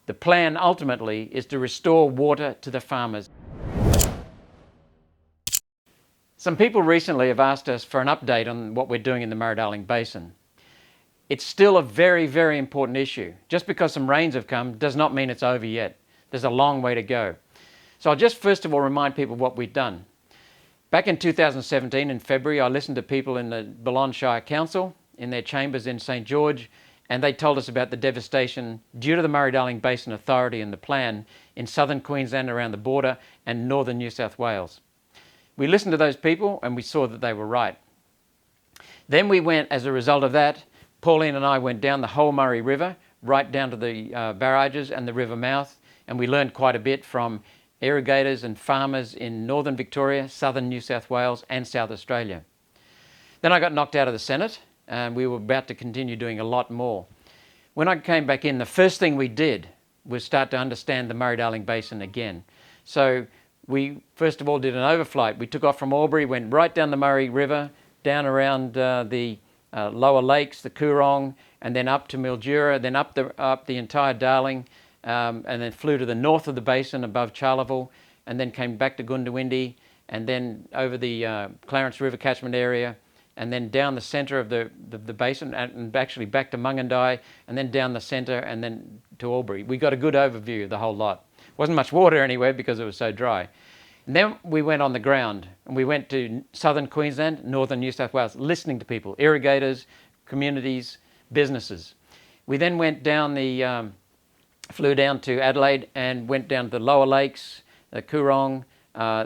The plan ultimately is to restore water to the farmers. Some people recently have asked us for an update on what we're doing in the Murray-Darling Basin. It's still a very, very important issue. Just because some rains have come does not mean it's over yet. There's a long way to go. So I'll just first of all remind people what we've done. Back in 2017, in February, I listened to people in the Balonne Shire Council in their chambers in St George, and they told us about the devastation due to the Murray-Darling Basin Authority and the plan in southern Queensland around the border and northern New South Wales. We listened to those people and we saw that they were right. Then we went, as a result of that, Pauline and I went down the whole Murray River, right down to the barrages and the river mouth, and we learned quite a bit from irrigators and farmers in northern Victoria, southern New South Wales and South Australia. Then I got knocked out of the Senate and we were about to continue doing a lot more. When I came back in, the first thing we did was start to understand the Murray-Darling Basin again. So we first of all did an overflight. We took off from Albury, went right down the Murray River, down around the lower lakes, the Coorong, and then up to Mildura, then up the entire Darling, and then flew to the north of the basin above Charleville, and then came back to Goondiwindi, and then over the Clarence River catchment area, and then down the centre of the basin, and actually back to Mungandai, and then down the centre, and then to Albury. We got a good overview of the whole lot. Wasn't much water anywhere because it was so dry. And then we went on the ground, and we went to southern Queensland, northern New South Wales, listening to people, irrigators, communities, businesses. We then went down flew down to Adelaide and went down to the lower lakes, the Coorong,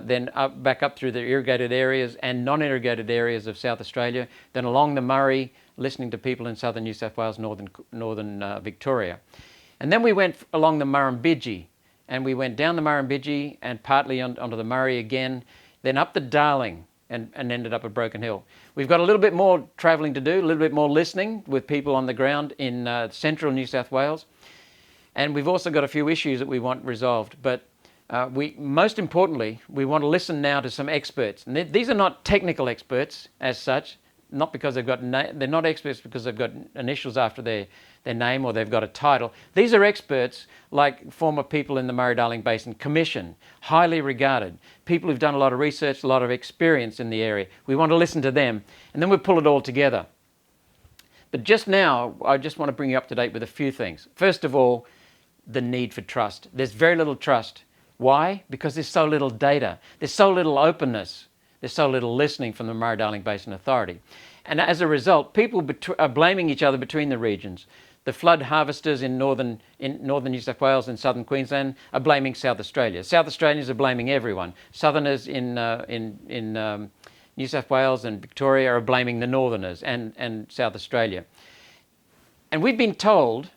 then back up through the irrigated areas and non-irrigated areas of South Australia, then along the Murray, listening to people in southern New South Wales, northern Victoria. And then we went along the Murrumbidgee, and we went down the Murrumbidgee and partly onto the Murray again, then up the Darling and ended up at Broken Hill. We've got a little bit more travelling to do, a little bit more listening with people on the ground in central New South Wales. And we've also got a few issues that we want resolved. But most importantly, we want to listen now to some experts. And these are not technical experts as such, not because they're not experts because they've got initials after their name or they've got a title. These are experts like former people in the Murray-Darling Basin Commission, highly regarded, people who've done a lot of research, a lot of experience in the area. We want to listen to them, and then we pull it all together. But just now, I just want to bring you up to date with a few things. First of all, the need for trust. There's very little trust. Why? Because there's so little data. There's so little openness. There's so little listening from the Murray-Darling Basin Authority. And as a result, people are blaming each other between the regions. The flood harvesters in northern New South Wales and southern Queensland are blaming South Australia. South Australians are blaming everyone. Southerners in New South Wales and Victoria are blaming the northerners and South Australia. And we've been told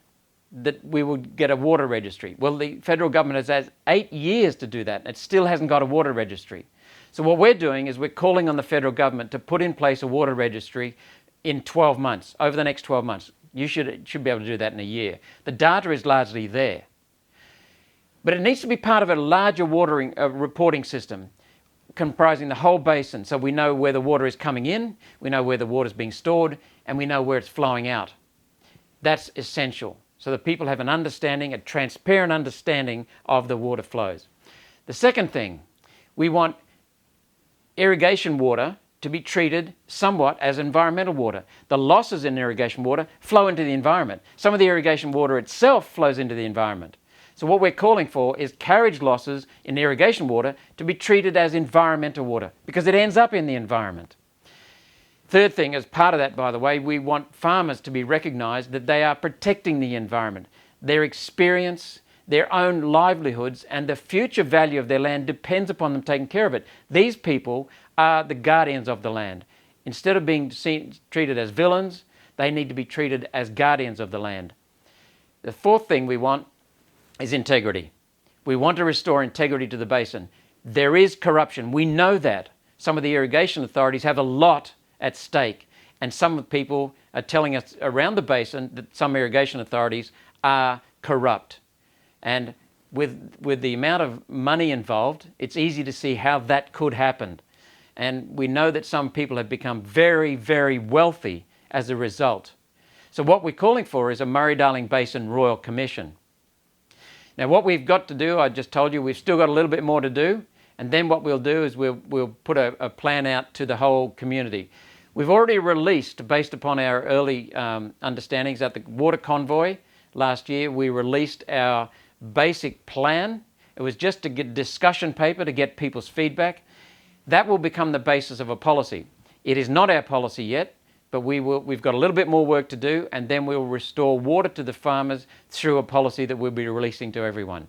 that we will get a water registry. Well, the federal government has had 8 years to do that. It still hasn't got a water registry. So what we're doing is we're calling on the federal government to put in place a water registry in 12 months, over the next 12 months. You should be able to do that in a year. The data is largely there. But it needs to be part of a larger reporting system comprising the whole basin, so we know where the water is coming in, we know where the water is being stored, and we know where it's flowing out. That's essential, so that people have an understanding, a transparent understanding of the water flows. The second thing, we want irrigation water to be treated somewhat as environmental water. The losses in irrigation water flow into the environment. Some of the irrigation water itself flows into the environment. So what we're calling for is carriage losses in irrigation water to be treated as environmental water because it ends up in the environment. Third thing, as part of that, by the way, we want farmers to be recognised that they are protecting the environment. Their experience, their own livelihoods and the future value of their land depends upon them taking care of it. These people are the guardians of the land. Instead of being treated as villains, they need to be treated as guardians of the land. The fourth thing we want is integrity. We want to restore integrity to the basin. There is corruption. We know that. Some of the irrigation authorities have a lot at stake, and some people are telling us around the basin that some irrigation authorities are corrupt. And with the amount of money involved, it's easy to see how that could happen. And we know that some people have become very, very wealthy as a result. So what we're calling for is a Murray-Darling Basin Royal Commission. Now what we've got to do, I just told you, we've still got a little bit more to do, and then what we'll do is we'll put a plan out to the whole community. We've already released, based upon our early understandings at the Water Convoy last year, we released our basic plan. It was just a discussion paper to get people's feedback. That will become the basis of a policy. It is not our policy yet, but we've got a little bit more work to do, and then we'll restore water to the farmers through a policy that we'll be releasing to everyone.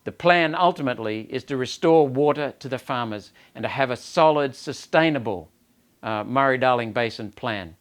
The plan ultimately is to restore water to the farmers and to have a solid, sustainable Murray-Darling Basin plan.